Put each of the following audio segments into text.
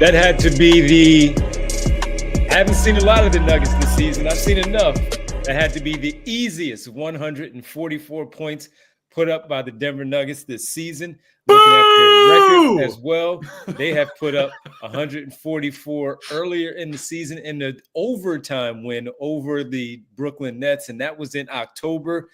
That had to be the, I haven't seen a lot of the Nuggets this season. I've seen enough. That had to be the easiest 144 points put up by the Denver Nuggets this season. Looking at their record as well, they have put up 144 earlier in the season in the overtime win over the Brooklyn Nets, and that was in October.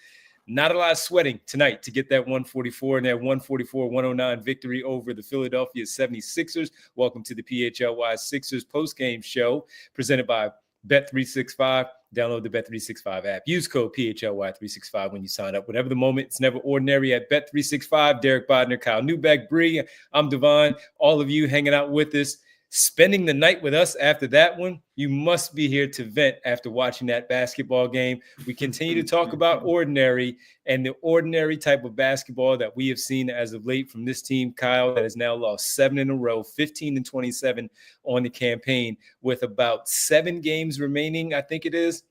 Not a lot of sweating tonight to get that 144 and that 144-109 victory over the Philadelphia 76ers. Welcome to the PHLY Sixers postgame show presented by Bet365. Download the Bet365 app. Use code PHLY365 when you sign up. Whatever the moment, it's never ordinary at Bet365. Derek Bodner, Kyle Newbeck, Bree, I'm Devon. All of you hanging out with us, spending the night with us after that one. You must be here to vent after watching that basketball game. We continue to talk about ordinary and the ordinary type of basketball that we have seen as of late from this team, Kyle, that has now lost 7 in a row, 15-27 on the campaign with about 7 games remaining, I think it is.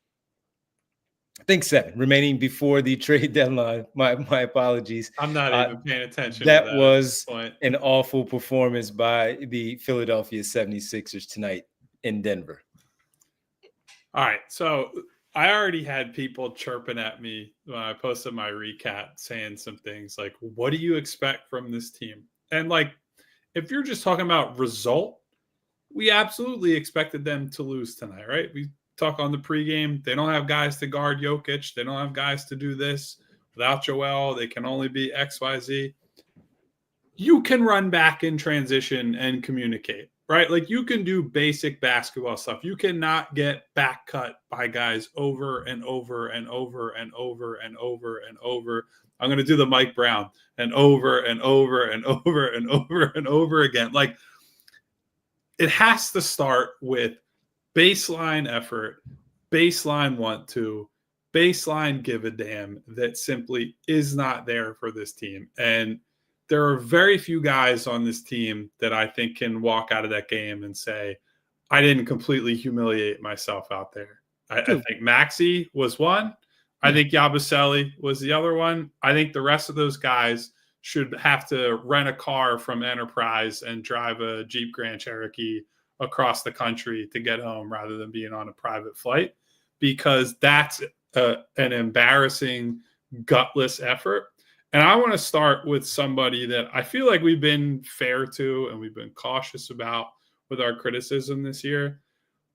I think 7 remaining before the trade deadline. My apologies. I'm not even paying attention. That was an awful performance by the Philadelphia 76ers tonight in Denver. All right. So I already had people chirping at me when I posted my recap saying some things like, what do you expect from this team? And like, if you're just talking about result, we absolutely expected them to lose tonight, right? We talk on the pregame. They don't have guys to guard Jokic. They don't have guys to do this. Without Joel, they can only be X, Y, Z. You can run back in transition and communicate, right? Like you can do basic basketball stuff. You cannot get back cut by guys over and over and over and over and over and over. I'm going to do the Mike Brown and over and over and over and over and over again. Like it has to start with baseline effort, baseline want to, baseline give a damn that simply is not there for this team. And there are very few guys on this team that I think can walk out of that game and say, I didn't completely humiliate myself out there. I think Maxey was one. I think Yabusele was the other one. I think the rest of those guys should have to rent a car from Enterprise and drive a Jeep Grand Cherokee across the country to get home rather than being on a private flight, because that's an embarrassing, gutless effort. And I want to start with somebody that I feel like we've been fair to and we've been cautious about with our criticism this year.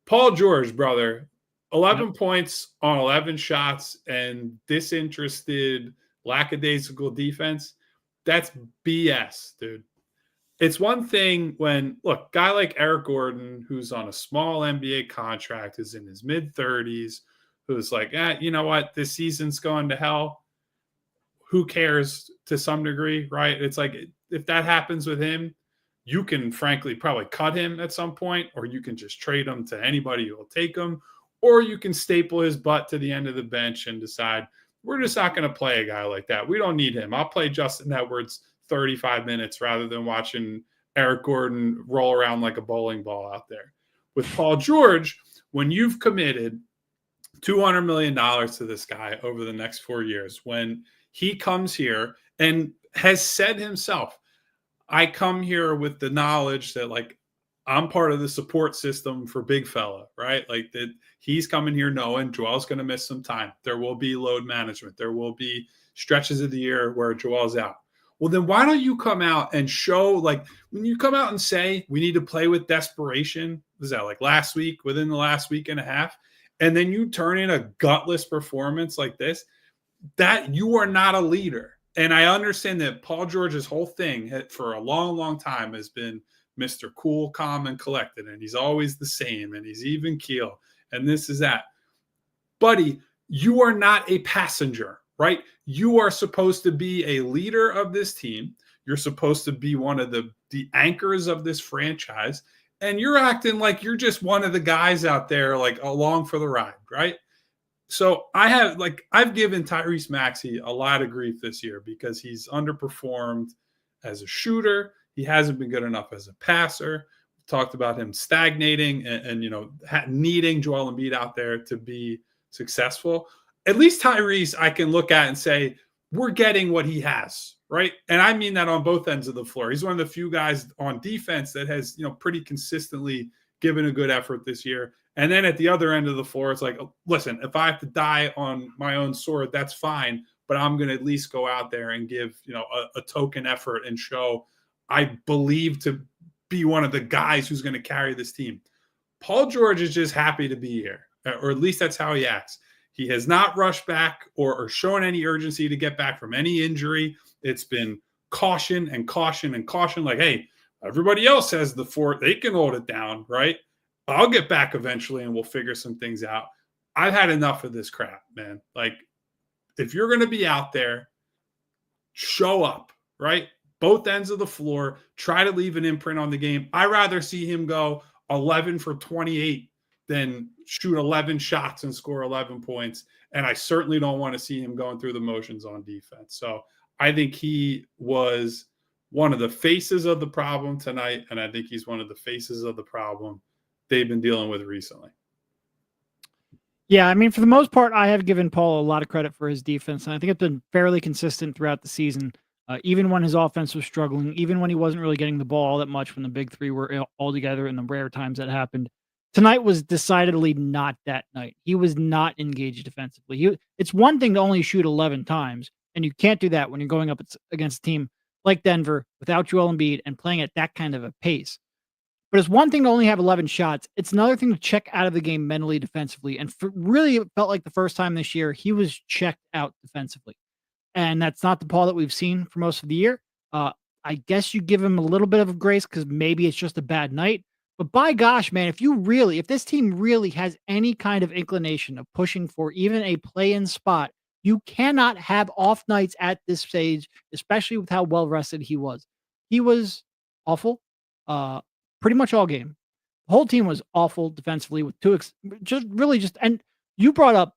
Paul George, brother, 11 points on 11 shots and disinterested, lackadaisical defense. That's BS, dude. It's one thing when, look, guy like Eric Gordon, who's on a small NBA contract, is in his mid-30s, who's like, you know what, this season's going to hell. Who cares to some degree, right? It's like if that happens with him, you can frankly probably cut him at some point, or you can just trade him to anybody who will take him, or you can staple his butt to the end of the bench and decide, we're just not going to play a guy like that. We don't need him. I'll play Justin Edwards 35 minutes rather than watching Eric Gordon roll around like a bowling ball out there. With Paul George, when you've committed $200 million to this guy over the next 4 years, when he comes here and has said himself, I come here with the knowledge that like I'm part of the support system for big fella, right? Like that he's coming here knowing Joel's going to miss some time. There will be load management. There will be stretches of the year where Joel's out. Well, then why don't you come out and show, like when you come out and say we need to play with desperation, was that like last week, within the last week and a half, and then you turn in a gutless performance like this, that you are not a leader. And I understand that Paul George's whole thing for a long, long time has been Mr. Cool, Calm, and Collected, and he's always the same, and he's even keel, and this is that. Buddy, you are not a passenger. Right? You are supposed to be a leader of this team. You're supposed to be one of the anchors of this franchise. And you're acting like you're just one of the guys out there, like along for the ride, right? So I've given Tyrese Maxey a lot of grief this year because he's underperformed as a shooter. He hasn't been good enough as a passer. We talked about him stagnating and needing Joel Embiid out there to be successful. At least Tyrese, I can look at and say, we're getting what he has, right? And I mean that on both ends of the floor. He's one of the few guys on defense that has, pretty consistently given a good effort this year. And then at the other end of the floor, it's like, listen, if I have to die on my own sword, that's fine. But I'm going to at least go out there and give, a token effort and show I believe to be one of the guys who's going to carry this team. Paul George is just happy to be here, or at least that's how he acts. He has not rushed back or shown any urgency to get back from any injury. It's been caution and caution and caution. Like, hey, everybody else has the fort. They can hold it down, right? I'll get back eventually and we'll figure some things out. I've had enough of this crap, man. Like, if you're going to be out there, show up, right? Both ends of the floor. Try to leave an imprint on the game. I'd rather see him go 11 for 28 than shoot 11 shots and score 11 points. And I certainly don't want to see him going through the motions on defense. So I think he was one of the faces of the problem tonight, and I think he's one of the faces of the problem they've been dealing with recently. Yeah, I mean, for the most part, I have given Paul a lot of credit for his defense, and I think it's been fairly consistent throughout the season, even when his offense was struggling, even when he wasn't really getting the ball all that much when the big three were all together in the rare times that happened. Tonight was decidedly not that night. He was not engaged defensively. It's one thing to only shoot 11 times, and you can't do that when you're going up against a team like Denver without Joel Embiid and playing at that kind of a pace. But it's one thing to only have 11 shots. It's another thing to check out of the game mentally, defensively. And really, it felt like the first time this year, he was checked out defensively. And that's not the Paul that we've seen for most of the year. I guess you give him a little bit of grace because maybe it's just a bad night. But by gosh, man, if this team really has any kind of inclination of pushing for even a play-in spot, you cannot have off nights at this stage, especially with how well rested he was. He was awful. Pretty much all game. The whole team was awful defensively with and you brought up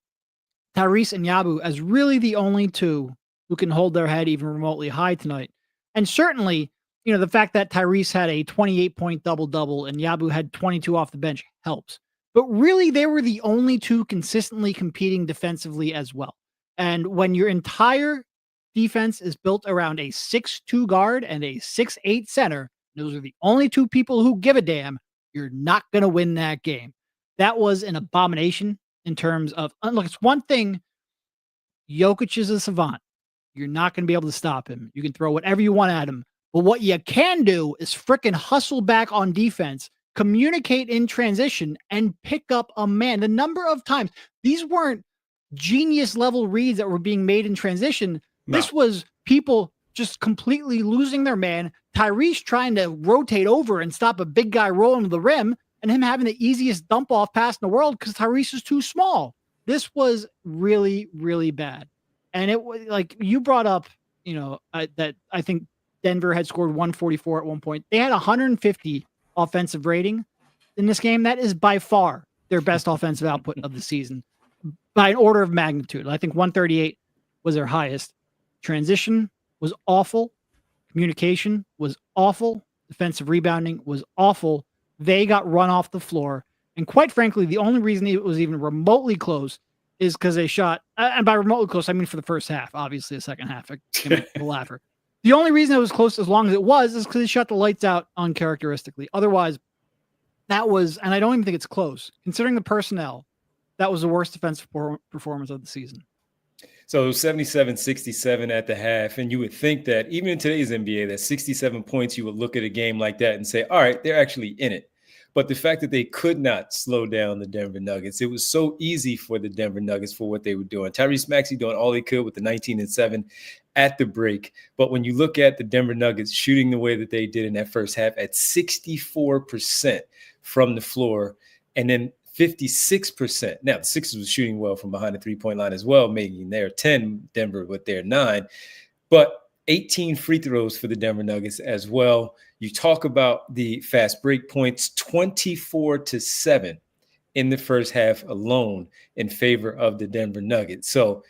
Tyrese and Yabu as really the only two who can hold their head even remotely high tonight. And certainly, the fact that Tyrese had a 28-point double-double and Yabu had 22 off the bench helps. But really, they were the only two consistently competing defensively as well. And when your entire defense is built around a 6'2 guard and a 6'8 center, those are the only two people who give a damn, you're not going to win that game. That was an abomination in terms of, look, it's one thing. Jokic is a savant. You're not going to be able to stop him. You can throw whatever you want at him. But what you can do is fricking hustle back on defense, communicate in transition, and pick up a man. The number of times, these weren't genius level reads that were being made in transition. No. This was people just completely losing their man, Tyrese trying to rotate over and stop a big guy rolling to the rim, and him having the easiest dump off pass in the world because Tyrese is too small. This was really, really bad. And it was like you brought up, that I think Denver had scored 144 at one point. They had 150 offensive rating in this game. That is by far their best offensive output of the season by an order of magnitude. I think 138 was their highest. Transition was awful. Communication was awful. Defensive rebounding was awful. They got run off the floor. And quite frankly, the only reason it was even remotely close is because they shot, and by remotely close, I mean for the first half. Obviously, the second half, a laugher. The only reason it was close as long as it was is because they shot the lights out uncharacteristically. Otherwise, that was, and I don't even think it's close. Considering the personnel, that was the worst defensive performance of the season. So 77-67 at the half. And you would think that even in today's NBA, that 67 points, you would look at a game like that and say, all right, they're actually in it. But the fact that they could not slow down the Denver Nuggets, it was so easy for the Denver Nuggets for what they were doing. Tyrese Maxey doing all they could with the 19-7 at the break. But when you look at the Denver Nuggets shooting the way that they did in that first half at 64% from the floor, and then 56%. Now, the Sixers was shooting well from behind the three-point line as well, making their 10, Denver with their 9. But 18 free throws for the Denver Nuggets as well. You talk about the fast break points, 24-7 in the first half alone in favor of the Denver Nuggets. So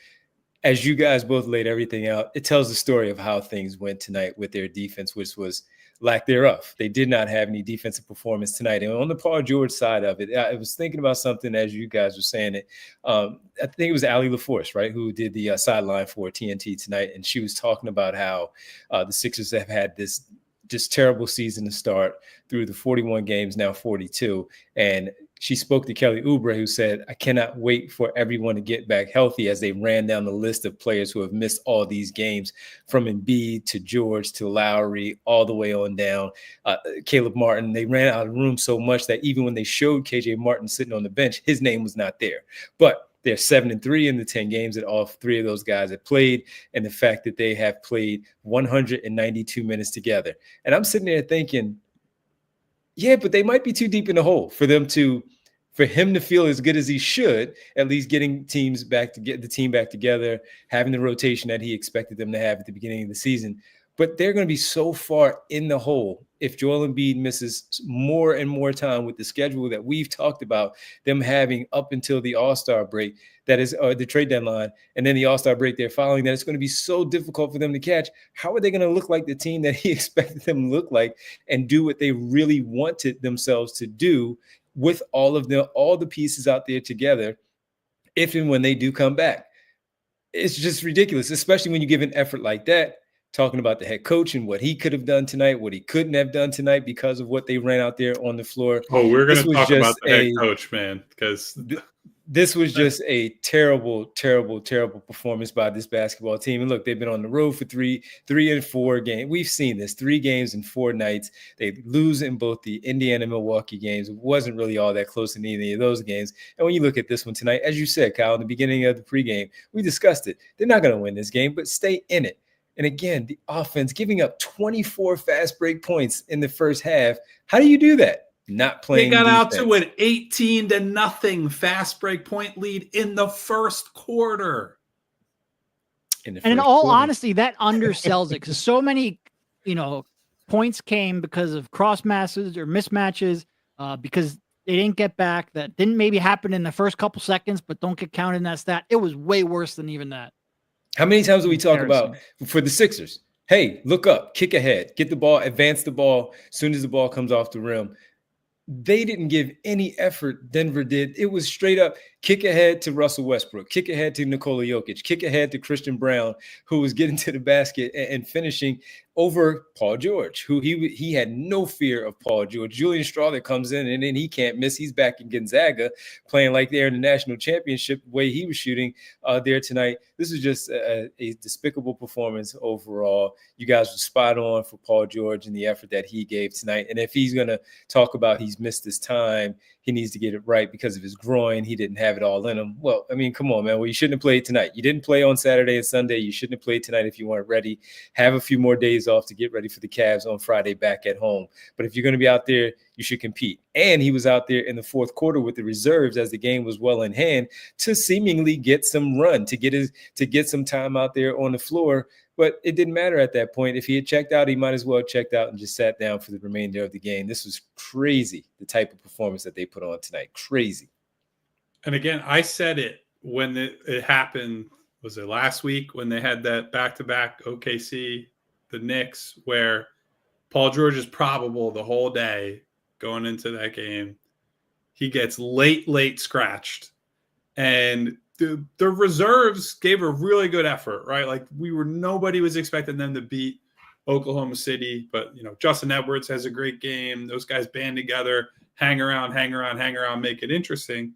as you guys both laid everything out, it tells the story of how things went tonight with their defense, which was lack thereof. They did not have any defensive performance tonight. And on the Paul George side of it, I was thinking about something as you guys were saying it. I think it was Allie LaForce, right, who did the sideline for TNT tonight. And she was talking about how the Sixers have had this just terrible season to start through the 41 games, now 42. And she spoke to Kelly Oubre, who said, I cannot wait for everyone to get back healthy, as they ran down the list of players who have missed all these games, from Embiid to George to Lowry, all the way on down. Caleb Martin, they ran out of room so much that even when they showed KJ Martin sitting on the bench, his name was not there. But they're 7-3 in the 10 games that all three of those guys have played, and the fact that they have played 192 minutes together. And I'm sitting there thinking, yeah, but they might be too deep in the hole for him to feel as good as he should, at least getting teams back to get the team back together, having the rotation that he expected them to have at the beginning of the season. But they're going to be so far in the hole if Joel Embiid misses more and more time with the schedule that we've talked about them having up until the All-Star break, that is the trade deadline, and then the All-Star break they're following, that it's going to be so difficult for them to catch. How are they going to look like the team that he expected them to look like and do what they really wanted themselves to do with all the pieces out there together, if and when they do come back? It's just ridiculous, especially when you give an effort like that, talking about the head coach and what he could have done tonight, what he couldn't have done tonight because of what they ran out there on the floor. Oh, we're going to talk about the head coach, man, because this was just a terrible, terrible, terrible performance by this basketball team. And look, they've been on the road for three and 4 games. We've seen this 3 games in 4 nights. They lose in both the Indiana-Milwaukee games. It wasn't really all that close in any of those games. And when you look at this one tonight, as you said, Kyle, in the beginning of the pregame, we discussed it. They're not going to win this game, but stay in it. And again, the offense giving up 24 fast break points in the first half. How do you do that? Not playing. They got defense. out to an 18-0 fast break point lead in the first quarter. And in all honesty, that undersells it, because so many, points came because of cross masses or mismatches, because they didn't get back. That didn't maybe happen in the first couple seconds, but don't get counted in that stat. It was way worse than even that. How many times do we talk about for the Sixers? Hey, look up, kick ahead, get the ball, advance the ball as soon as the ball comes off the rim. They didn't give any effort. Denver did. It was straight up kick ahead to Russell Westbrook, kick ahead to Nikola Jokic, kick ahead to Christian Braun, who was getting to the basket and finishing over Paul George, who he had no fear of Paul George. Julian Strawther comes in, and then he can't miss. He's back in Gonzaga playing like they're in the national championship, the way he was shooting there tonight. This is just a despicable performance overall. You guys were spot on for Paul George and the effort that he gave tonight. And if he's going to talk about he's missed his time, he needs to get it right because of his groin. He didn't have it all in him. Well, I mean, come on, man. Well, you shouldn't have played tonight. You didn't play on Saturday and Sunday. You shouldn't have played tonight if you weren't ready. Have a few more days off to get ready for the Cavs on Friday back at home. But if you're going to be out there, you should compete. And he was out there in the fourth quarter with the reserves as the game was well in hand to seemingly get some run, to get some time out there on the floor. But it didn't matter at that point. If he had checked out, he might as well have checked out and just sat down for the remainder of the game. This was crazy, the type of performance that they put on tonight. Crazy. And again, I said it when it happened. Was it last week when they had that back-to-back OKC, the Knicks, where Paul George is probable the whole day going into that game. He gets late scratched. And the reserves gave a really good effort, right? Like nobody was expecting them to beat Oklahoma City, but Justin Edwards has a great game. Those guys band together, hang around, make it interesting.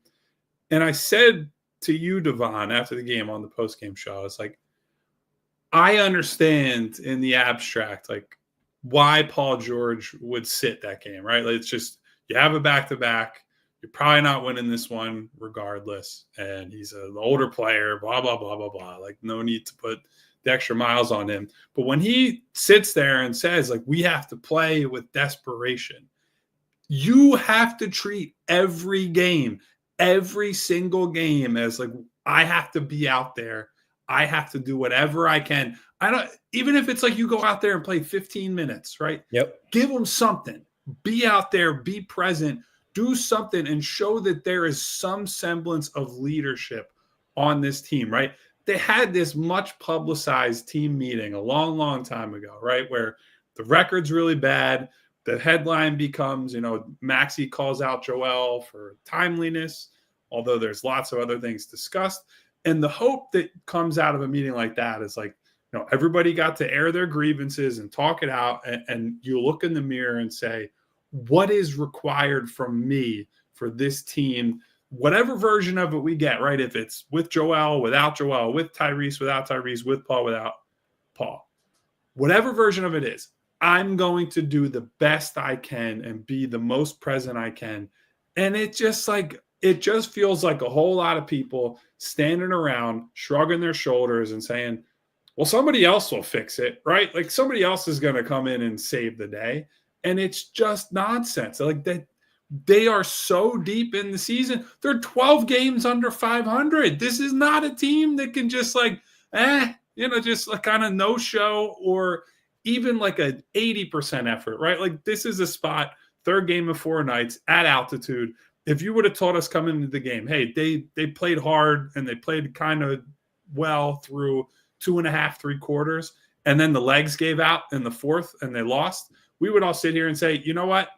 And I said to you, Devon, after the game on the postgame show, it's like, I understand in the abstract, like why Paul George would sit that game, right? Like, it's just, you have a back-to-back. You're probably not winning this one regardless. And he's an older player, blah, blah, blah, blah, blah. Like, no need to put the extra miles on him. But when he sits there and says, like, we have to play with desperation, you have to treat every game, every single game as like, I have to be out there. I have to do whatever I can. Even if it's like you go out there and play 15 minutes, right? Yep. Give them something. Be out there, be present. Do something and show that there is some semblance of leadership on this team, right? they had this much publicized team meeting a long, long time ago, right? Where the record's really bad. The headline becomes, Maxey calls out Joel for timeliness, although there's lots of other things discussed. And the hope that comes out of a meeting like that is like, everybody got to air their grievances and talk it out. And you look in the mirror and say, what is required from me for this team? Whatever version of it we get, right? If it's with Joel, without Joel, with Tyrese, without Tyrese, with Paul, without Paul, whatever version of it is, I'm going to do the best I can and be the most present I can. And it just feels like a whole lot of people standing around, shrugging their shoulders and saying, well, somebody else will fix it, right? Like somebody else is going to come in and save the day. And it's just nonsense. Like they are so deep in the season. They're 12 games under 500. This is not a team that can just just like kind of no show or even like an 80% effort, right? Like this is a spot, third game of 4 nights at altitude. If you would have told us coming into the game, hey, they played hard and they played kind of well through 2.5, 3 quarters, and then the legs gave out in the fourth and they lost, we would all sit here and say, you know what?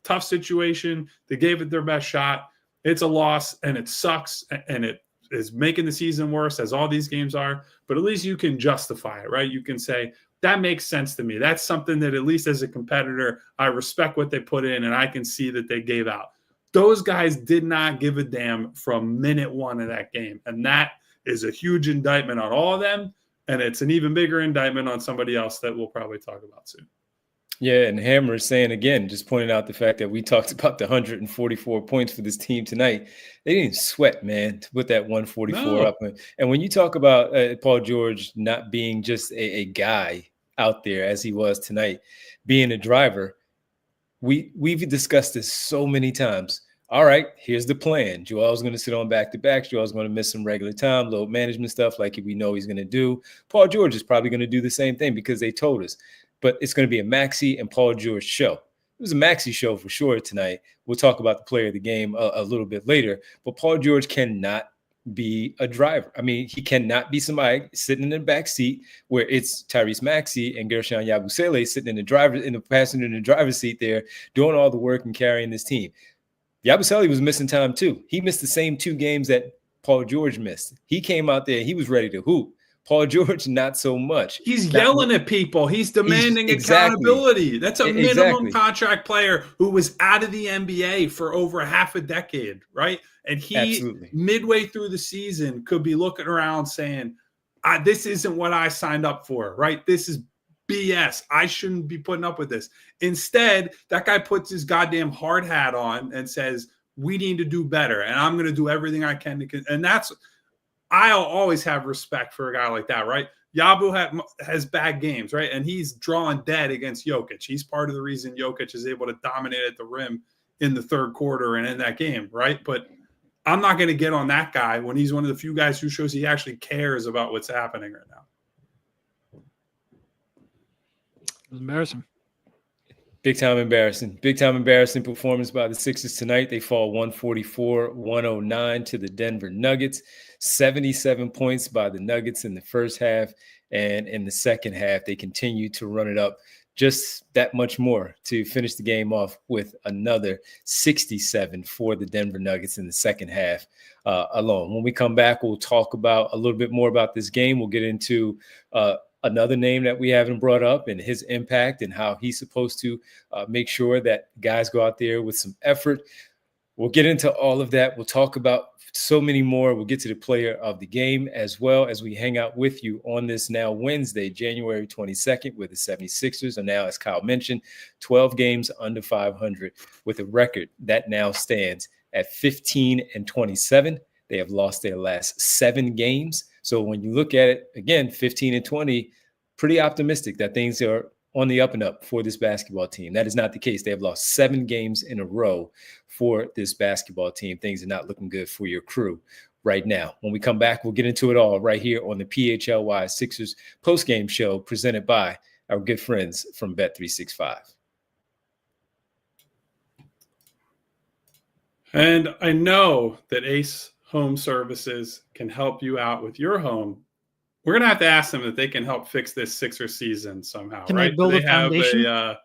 Tough situation. They gave it their best shot. It's a loss and it sucks and it is making the season worse, as all these games are, but at least you can justify it, right? You can say, that makes sense to me. That's something that at least as a competitor, I respect what they put in and I can see that they gave out. Those guys did not give a damn from minute 1 of that game. And that is a huge indictment on all of them. And it's an even bigger indictment on somebody else that we'll probably talk about soon. Yeah, and Hammer is saying again, just pointing out the fact that we talked about the 144 points for this team tonight. They didn't sweat, man, to put that 144 up. And when you talk about Paul George not being just a guy out there as he was tonight, being a driver, we've discussed this so many times. All right, here's the plan. Joel's going to sit on back-to-backs. Joel's going to miss some regular time, load management stuff like we know he's going to do. Paul George is probably going to do the same thing because they told us. But it's going to be a Maxey and Paul George show. It was a Maxey show for sure tonight. We'll talk about the player of the game a little bit later. But Paul George cannot be a driver. I mean, he cannot be somebody sitting in the back seat where it's Tyrese Maxey and Guerschon Yabusele sitting in the passenger in the driver's seat there doing all the work and carrying this team. Yabusele was missing time too. He missed the same 2 games that Paul George missed. He came out there. He was ready to hoop. Paul George, not so much. He's yelling at people. He's demanding accountability. That's a minimum contract player who was out of the NBA for over half a decade, right? And he, midway through the season, could be looking around saying, this isn't what I signed up for, right? This is BS. I shouldn't be putting up with this. Instead, that guy puts his goddamn hard hat on and says, we need to do better, and I'm going to do everything I can to. And I'll always have respect for a guy like that, right? Yabu has bad games, right? And he's drawing dead against Jokic. He's part of the reason Jokic is able to dominate at the rim in the third quarter and in that game, right? But I'm not going to get on that guy when he's one of the few guys who shows he actually cares about what's happening right now. It was embarrassing. Big time embarrassing performance by the Sixers tonight. They fall 144-109 to the Denver Nuggets. 77 points by the Nuggets in the first half. And in the second half, they continue to run it up just that much more to finish the game off with another 67 for the Denver Nuggets in the second half alone. When we come back, we'll talk about a little bit more about this game. We'll get into another name that we haven't brought up and his impact and how he's supposed to make sure that guys go out there with some effort. We'll get into all of that. We'll talk about so many more. We'll get to the player of the game as well as we hang out with you on this now Wednesday, January 22nd, where the 76ers are now, as Kyle mentioned, 12 games under 500 with a record that now stands at 15-27. They have lost their last 7 games. So when you look at it, again, 15-20, pretty optimistic that things are on the up and up for this basketball team. That is not the case. They have lost 7 games in a row for this basketball team. Things are not looking good for your crew right now. When we come back, we'll get into it all right here on the PHLY Sixers postgame show presented by our good friends from Bet365. And I know that Ace Home Services can help you out with your home we're gonna have to ask them if they can help fix this Sixers season somehow. Can right? they build a foundation?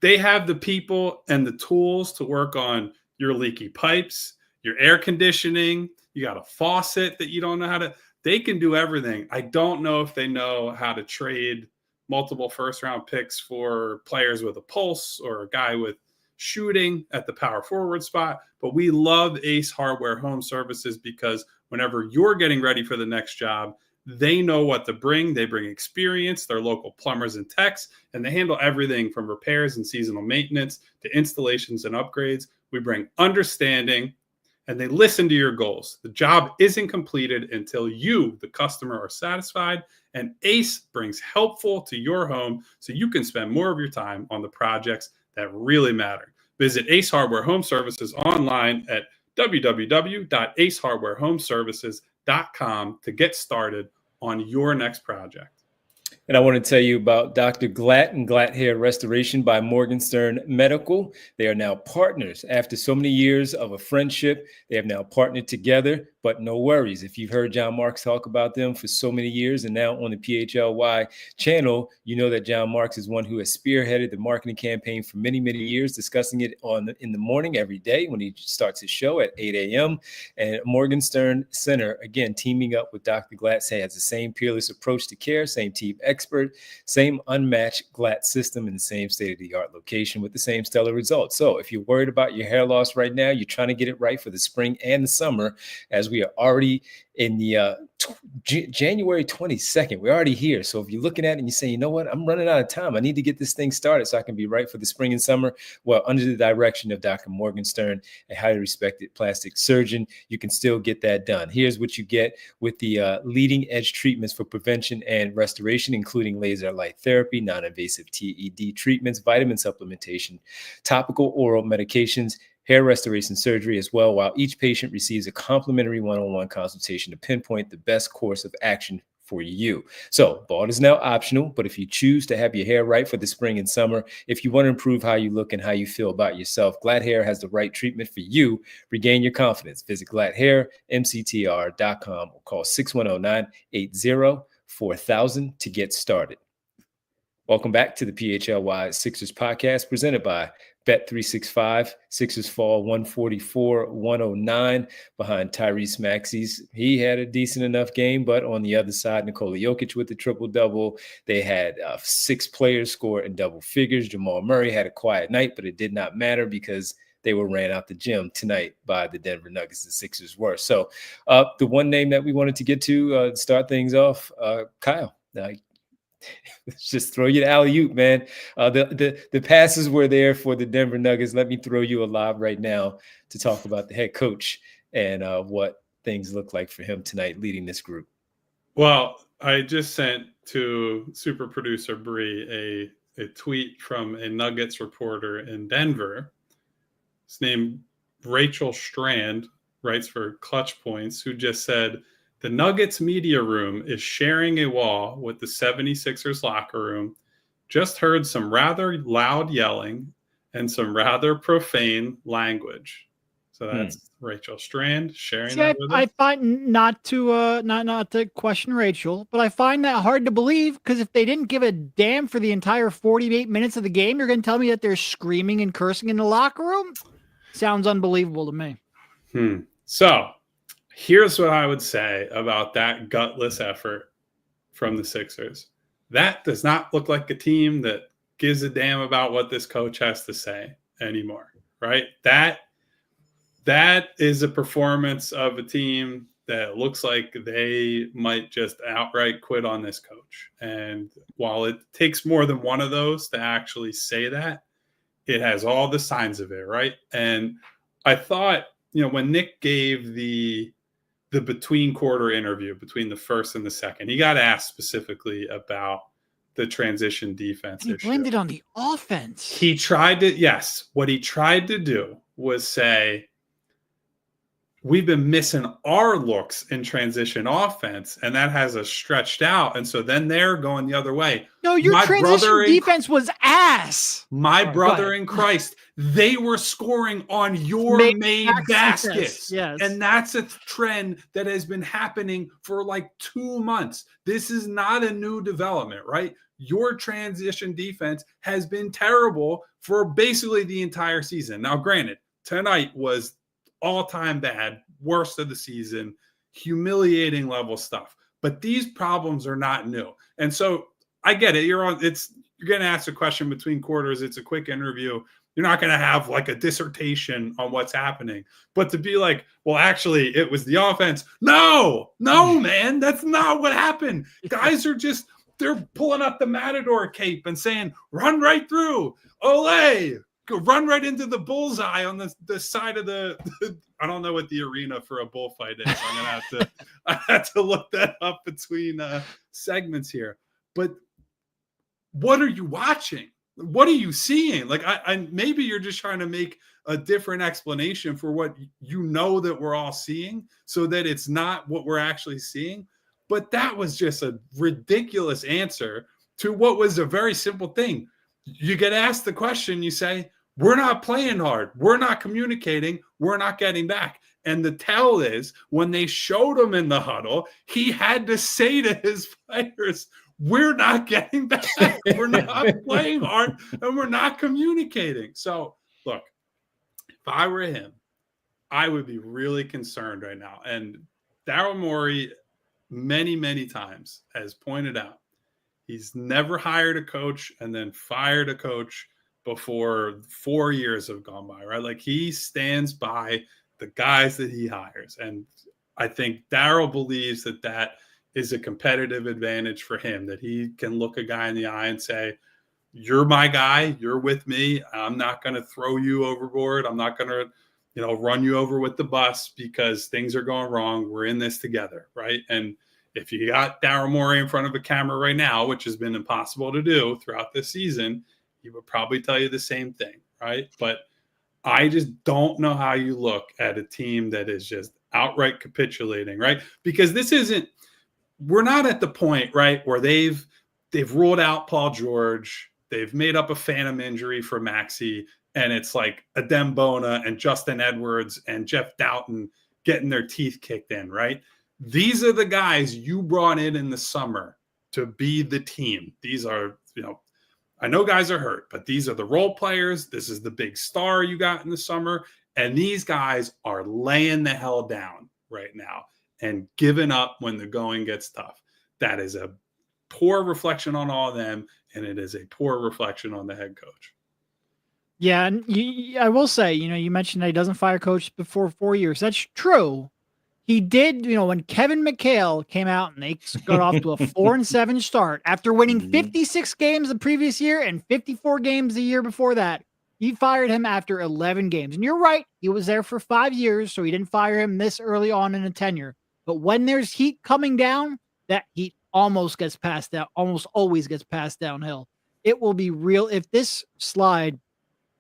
They have the people and the tools to work on your leaky pipes, your air conditioning. You got a faucet that you don't know how to. They can do everything. I don't know if they know how to trade multiple first-round picks for players with a pulse or a guy with shooting at the power forward spot. But we love Ace Hardware Home Services because whenever you're getting ready for the next job, they know what to bring. They bring experience. They're local plumbers and techs, and they handle everything from repairs and seasonal maintenance to installations and upgrades. We bring understanding, and they listen to your goals. The job isn't completed until you, the customer, are satisfied, and Ace brings helpful to your home so you can spend more of your time on the projects that really matter. Visit Ace Hardware Home Services online at www.acehardwarehomeservices.com to get started on your next project. And I want to tell you about Dr. Glatt and Glatt Hair Restoration by Morgenstern Medical. They are now partners. After so many years of a friendship, they have now partnered together, but no worries. If you've heard John Marks talk about them for so many years and now on the PHLY channel, you know that John Marks is one who has spearheaded the marketing campaign for many, many years, discussing it in the morning every day when he starts his show at 8 a.m. And Morgenstern Center, again, teaming up with Dr. Glatt, has the same peerless approach to care, same team expert, same unmatched Glatt system in the same state-of-the-art location with the same stellar results. So if you're worried about your hair loss right now, you're trying to get it right for the spring and the summer, as we are already in the January 22nd. We're already here. So if you're looking at it and you say, you know what, I'm running out of time. I need to get this thing started so I can be right for the spring and summer. Well, under the direction of Dr. Morgenstern, a highly respected plastic surgeon, you can still get that done. Here's what you get with the leading edge treatments for prevention and restoration, including laser light therapy, non-invasive TED treatments, vitamin supplementation, topical oral medications, hair restoration surgery as well, while each patient receives a complimentary one-on-one consultation to pinpoint the best course of action for you. So bald is now optional, but if you choose to have your hair right for the spring and summer, if you want to improve how you look and how you feel about yourself, Glatt Hair has the right treatment for you. Regain your confidence. Visit glatthairmctr.com or call 610-980-4000 to get started. Welcome back to the PHLY Sixers podcast presented by Bet365. Sixers fall 144-109 behind Tyrese Maxey. He had a decent enough game, but on the other side, Nikola Jokic with the triple-double. They had 6 players score in double figures. Jamal Murray had a quiet night, but it did not matter because they were ran out the gym tonight by the Denver Nuggets. The Sixers were. So the one name that we wanted to get to start things off, Kyle. Let's just throw you the alley-oop, man. The passes were there for the Denver Nuggets. Let me throw you a lob right now to talk about the head coach and what things look like for him tonight leading this group. Well, I just sent to super producer Bree a tweet from a Nuggets reporter in Denver. His name Rachel Strand, writes for Clutch Points, who just said, the Nuggets media room is sharing a wall with the 76ers locker room. Just heard some rather loud yelling and some rather profane language. So that's Rachel Strand sharing that with us. I find not to question Rachel, but I find that hard to believe because if they didn't give a damn for the entire 48 minutes of the game, you're going to tell me that they're screaming and cursing in the locker room? Sounds unbelievable to me. So here's what I would say about that gutless effort from the Sixers. That does not look like a team that gives a damn about what this coach has to say anymore, right? That is a performance of a team that looks like they might just outright quit on this coach. And while it takes more than one of those to actually say that, it has all the signs of it, right? And I thought, when Nick gave the between quarter interview between the first and the second, he got asked specifically about the transition defense issue. He blamed it on the offense. What he tried to do was say, we've been missing our looks in transition offense, and that has us stretched out. And so then they're going the other way. No, your transition defense was ass. My brother in Christ, they were scoring on your made baskets. Yes. And that's a trend that has been happening for like 2 months. This is not a new development, right? Your transition defense has been terrible for basically the entire season. Now, granted, tonight was all-time bad, worst of the season, humiliating level stuff. But these problems are not new. And so I get it. You're going to ask a question between quarters. It's a quick interview. You're not going to have like a dissertation on what's happening. But to be like, well, actually, it was the offense. No, man, that's not what happened. Guys are just, they're pulling up the Matador cape and saying, run right through. Ole, go run right into the bullseye on the side of the I don't know what the arena for a bullfight is. I'm going to have to look that up between segments here. But what are you watching? What are you seeing? Like, I maybe you're just trying to make a different explanation for what you know that we're all seeing so that it's not what we're actually seeing. But that was just a ridiculous answer to what was a very simple thing. You get asked the question, you say, we're not playing hard. We're not communicating. We're not getting back. And the tell is when they showed him in the huddle, he had to say to his players, we're not getting back. We're not playing hard, and we're not communicating. So, look, if I were him, I would be really concerned right now. And Daryl Morey, many, many times, has pointed out, he's never hired a coach and then fired a coach before 4 years have gone by, right? Like, he stands by the guys that he hires. And I think Daryl believes that that is a competitive advantage for him, that he can look a guy in the eye and say, you're my guy, you're with me. I'm not going to throw you overboard. I'm not going to, run you over with the bus because things are going wrong. We're in this together, right? And if you got Daryl Morey in front of a camera right now, which has been impossible to do throughout this season, he would probably tell you the same thing, right? But I just don't know how you look at a team that is just outright capitulating, right? Because this isn't, we're not at the point, right, where they've ruled out Paul George, they've made up a phantom injury for Maxey, and it's like Adem Bona and Justin Edwards and Jeff Doughton getting their teeth kicked in, right? These are the guys you brought in the summer to be the team. These are, I know guys are hurt, but these are the role players. This is the big star you got in the summer. And these guys are laying the hell down right now and giving up when the going gets tough. That is a poor reflection on all of them, and it is a poor reflection on the head coach. Yeah, and I will say, you mentioned that he doesn't fire coach before 4 years. That's true. He did, when Kevin McHale came out and they got off to a 4-7 start after winning 56 games the previous year and 54 games the year before that. He fired him after 11 games. And you're right, he was there for 5 years, so he didn't fire him this early on in a tenure. But when there's heat coming down, that heat almost always gets passed downhill. It will be real. If this slide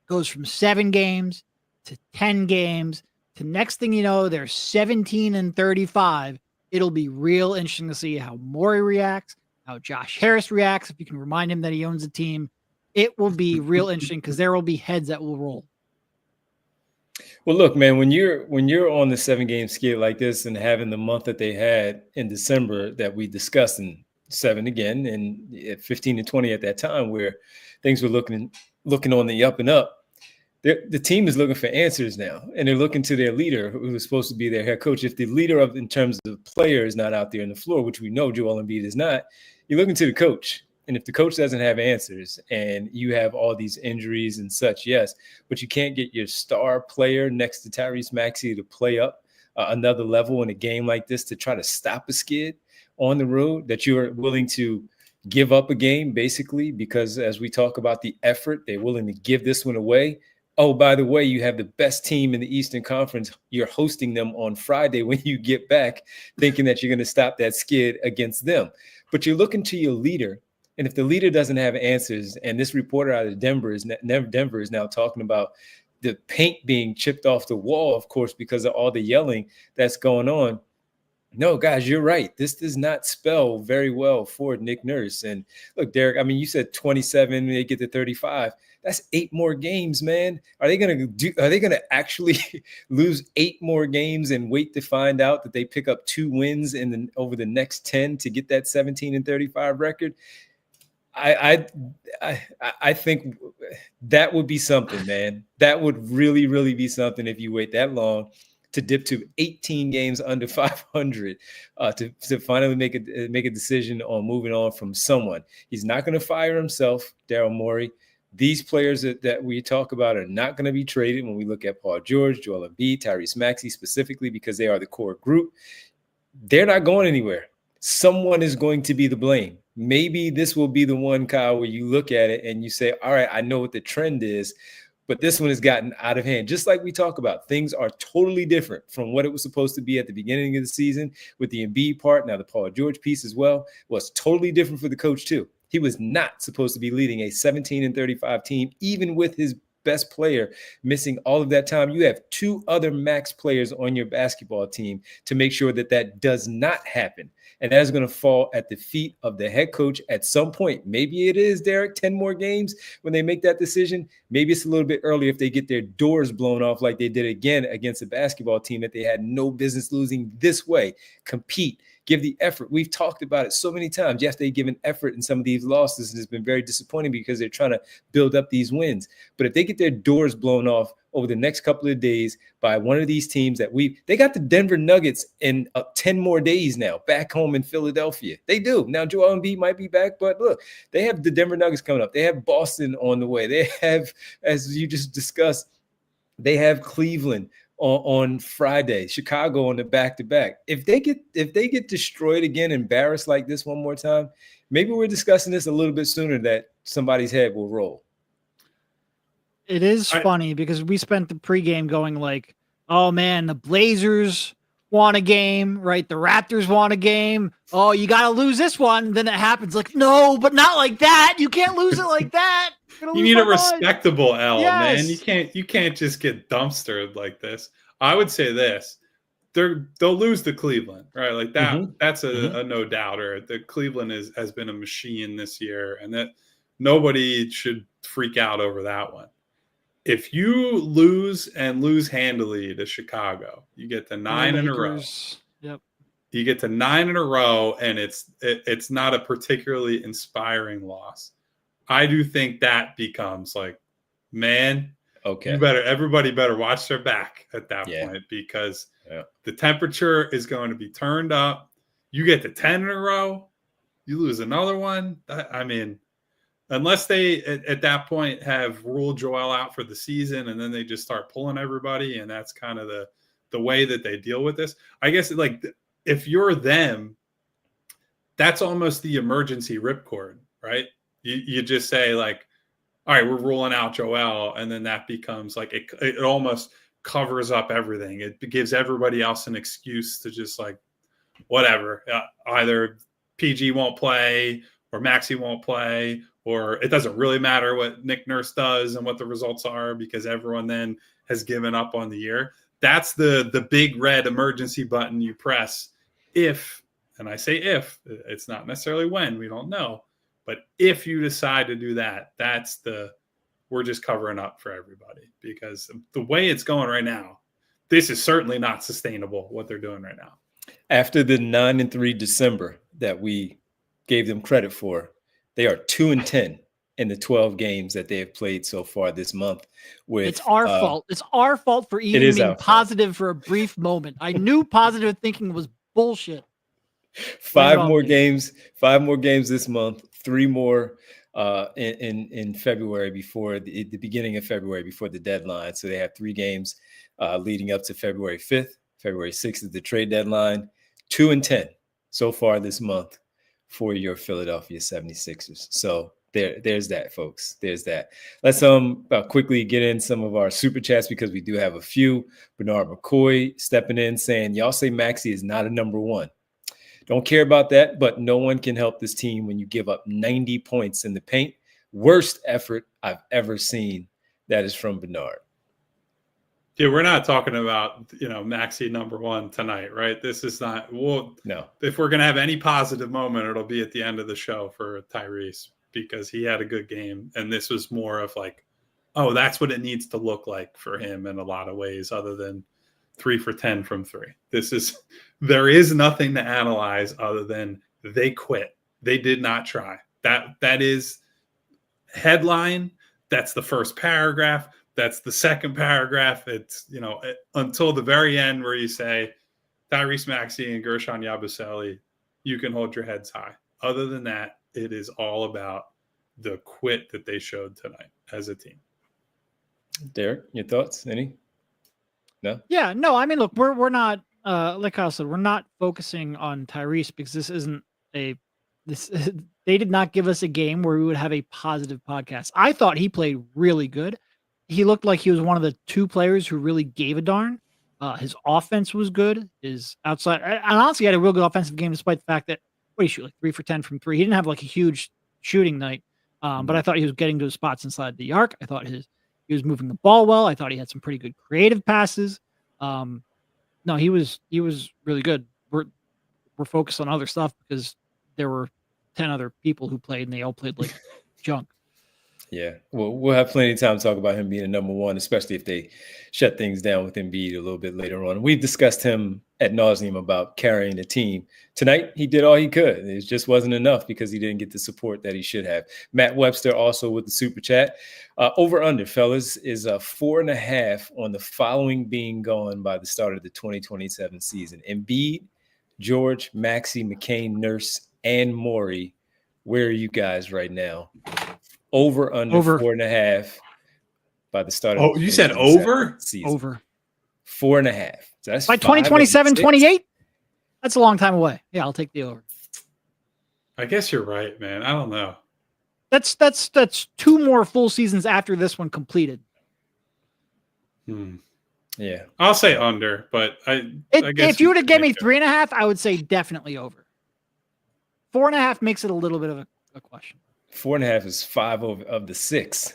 goes from 7 games to 10 games, to next thing you know, they're 17-35. It'll be real interesting to see how Morey reacts, how Josh Harris reacts. If you can remind him that he owns the team, it will be real interesting because there will be heads that will roll. Well, look, man, when you're on the 7-game skid like this and having the month that they had in December that we discussed, in 7 again and at 15-20 at that time, where things were looking on the up and up. The team is looking for answers now, and they're looking to their leader, who is supposed to be their head coach. If the leader in terms of player is not out there on the floor, which we know Joel Embiid is not, you're looking to the coach. And if the coach doesn't have answers and you have all these injuries and such, yes, but you can't get your star player next to Tyrese Maxey to play up another level in a game like this to try to stop a skid on the road, that you're willing to give up a game, basically, because as we talk about the effort, they're willing to give this one away. Oh, by the way, you have the best team in the Eastern Conference. You're hosting them on Friday when you get back, thinking that you're going to stop that skid against them. But you're looking to your leader, and if the leader doesn't have answers, and this reporter out of Denver is now talking about the paint being chipped off the wall, of course, because of all the yelling that's going on. No, guys, you're right. This does not spell very well for Nick Nurse. And look, Derek, I mean, you said 27, they get to 35. That's 8 more games, man. Are they gonna actually lose 8 more games and wait to find out that they pick up 2 wins over the next 10 to get that 17-35 record? I think that would be something, man. That would really, really be something if you wait that long to dip to 18 games under 500 to finally make a decision on moving on from someone. He's not going to fire himself, Daryl Morey. These players that we talk about are not going to be traded when we look at Paul George, Joel Embiid, Tyrese Maxey specifically, because they are the core group. They're not going anywhere. Someone is going to be the blame. Maybe this will be the one, Kyle, where you look at it and you say, all right, I know what the trend is, but this one has gotten out of hand. Just like we talk about, things are totally different from what it was supposed to be at the beginning of the season with the Embiid part. Now the Paul George piece as well was totally different for the coach too. He was not supposed to be leading a 17-35 team, even with his best player missing all of that time. You have 2 other max players on your basketball team to make sure that that does not happen. And that's going to fall at the feet of the head coach at some point. Maybe it is, Derek, 10 more games when they make that decision. Maybe it's a little bit early if they get their doors blown off like they did again against a basketball team that they had no business losing this way. Compete. Give the effort. We've talked about it so many times. Yes, they've given effort in some of these losses, and it's been very disappointing because they're trying to build up these wins. But if they get their doors blown off over the next couple of days by one of these teams they got the Denver Nuggets in 10 more days now, back home in Philadelphia. They do. Now, Joel Embiid might be back, but look, they have the Denver Nuggets coming up. They have Boston on the way. They have, as you just discussed, they have Cleveland on Friday, Chicago on the back-to-back. If they get destroyed again, embarrassed like this one more time, maybe we're discussing this a little bit sooner that somebody's head will roll. It is funny because we spent the pregame going like, oh man, the Blazers won a game, right? The Raptors won a game. Oh, you got to lose this one. Then it happens like, no, but not like that. You can't lose it like that. You need a respectable L, yes. man. You can't just get dumpstered like this. I would say this. They'll lose to Cleveland, right? Like that. Mm-hmm. That's a no doubter. The Cleveland has been a machine this year, and that nobody should freak out over that one. If you lose handily to Chicago, you get to 9 in a row. Yep. You get to 9 in a row, and it's not a particularly inspiring loss. I do think that becomes like, man, okay, everybody better watch their back at that point, because the temperature is going to be turned up. You get to 10 in a row, you lose another one. I mean, unless they at that point have ruled Joel out for the season, and then they just start pulling everybody, and that's kind of the way that they deal with this. I guess like if you're them, that's almost the emergency ripcord, right? You just say like, all right, we're ruling out Joel, and then that becomes like it almost covers up everything. It gives everybody else an excuse to just like, whatever. Either PG won't play, or Maxey won't play, or it doesn't really matter what Nick Nurse does and what the results are, because everyone then has given up on the year. That's the big red emergency button you press if, and I say if, it's not necessarily when, we don't know. But if you decide to do that, we're just covering up for everybody, because the way it's going right now, this is certainly not sustainable, what they're doing right now. After the 9-3 December that we gave them credit for, they are 2-10 in the 12 games that they have played so far this month. It's our fault. It's our fault for even being positive for a brief moment. I knew positive thinking was bullshit. 5 more games this month, 3 more in February, before the beginning of February, before the deadline. So they have 3 games leading up to February 5th. February 6th is the trade deadline. 2-10 so far this month for your Philadelphia 76ers. So there's that, folks. There's that. Let's quickly get in some of our super chats, because we do have a few. Bernard McCoy stepping in saying, y'all say Maxey is not a number 1. Don't care about that, but no one can help this team when you give up 90 points in the paint. Worst effort I've ever seen. That is from Bernard. Yeah, we're not talking about, Maxey #1 tonight, right? This is not, No. If we're going to have any positive moment, it'll be at the end of the show for Tyrese, because he had a good game. And this was more of like, oh, that's what it needs to look like for him in a lot of ways, other than 3 for 10 from 3. There is nothing to analyze other than they quit. They did not try. That is headline. That's the first paragraph. That's the second paragraph. It's, until the very end where you say Tyrese Maxey and Guerschon Yabusele, you can hold your heads high. Other than that, it is all about the quit that they showed tonight as a team. Derek, your thoughts? Any? No? Yeah, no, I mean, look, we're not, like I said, we're not focusing on Tyrese because this isn't they did not give us a game where we would have a positive podcast. I thought he played really good. He looked like he was one of the 2 players who really gave a darn. His offense was good. His outside, and honestly, he had a real good offensive game despite the fact that, what did he shoot, like 3 for 10 from 3. He didn't have like a huge shooting night, but I thought he was getting to his spots inside the arc. I thought he was moving the ball well. I thought he had some pretty good creative passes. No, he was really good. We're focused on other stuff because there were 10 other people who played and they all played like junk. Yeah, well, we'll have plenty of time to talk about him being a #1, especially if they shut things down with Embiid a little bit later on. We've discussed him ad nauseum about carrying the team. Tonight, he did all he could. It just wasn't enough because he didn't get the support that he should have. Matt Webster also with the super chat. Over under, fellas, is 4.5 on the following being gone by the start of the 2027 season. Embiid, George, Maxey, McCain, Nurse, and Morey. Where are you guys right now? Over 4.5 by the start of you said over? Season. Over 4.5. So that's by 2027, 28? That's a long time away. Yeah, I'll take the over. I guess you're right, man. I don't know. That's 2 more full seasons after this one completed. Yeah. I'll say under, but I guess if you were to give me 3.5, I would say definitely over. 4.5 makes it a little bit of a question. 4.5 is 5 of the 6.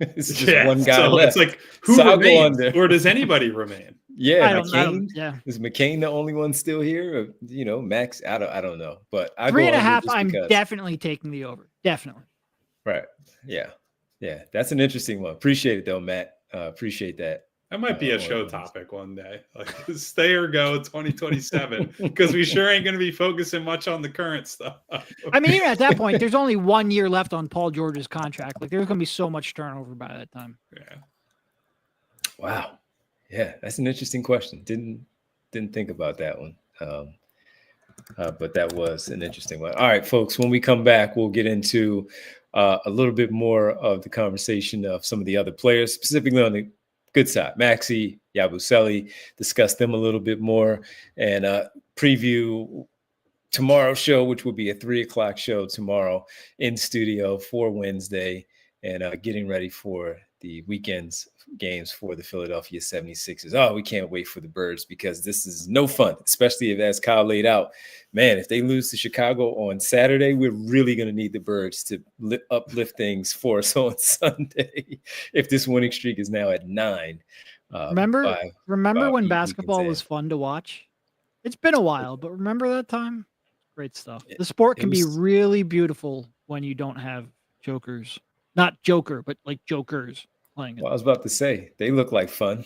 It's just one guy left. It's like, who remains, or does anybody remain? Yeah, I don't, is McCain the only one still here? Or, Max, I don't know. But 3.5, I'm definitely taking the over. Definitely. Right. Yeah. That's an interesting one. Appreciate it though, Matt. Appreciate that. That might be a show topic one day, like stay or go 2027, because we sure ain't going to be focusing much on the current stuff. I mean, even at that point, there's only 1 year left on Paul George's contract. Like, there's going to be so much turnover by that time. Yeah. Wow. Yeah, that's an interesting question. Didn't think about that one. But that was an interesting one. All right, folks, when we come back, we'll get into a little bit more of the conversation of some of the other players, specifically on the good side. Maxey, Yabusele, discuss them a little bit more, and preview tomorrow's show, which will be a 3:00 show tomorrow in studio for Wednesday, and getting ready for the weekend's games for the Philadelphia 76ers. Oh, we can't wait for the Birds, because this is no fun, especially if, as Kyle laid out, man, if they lose to Chicago on Saturday, we're really going to need the Birds to uplift things for us on Sunday if this winning streak is now at 9. Remember when basketball was fun to watch? It's been a while, but remember that time? Great stuff. The sport can be really beautiful when you don't have jokers. Not Joker, but like jokers playing it. Well, I was about to say, they look like fun.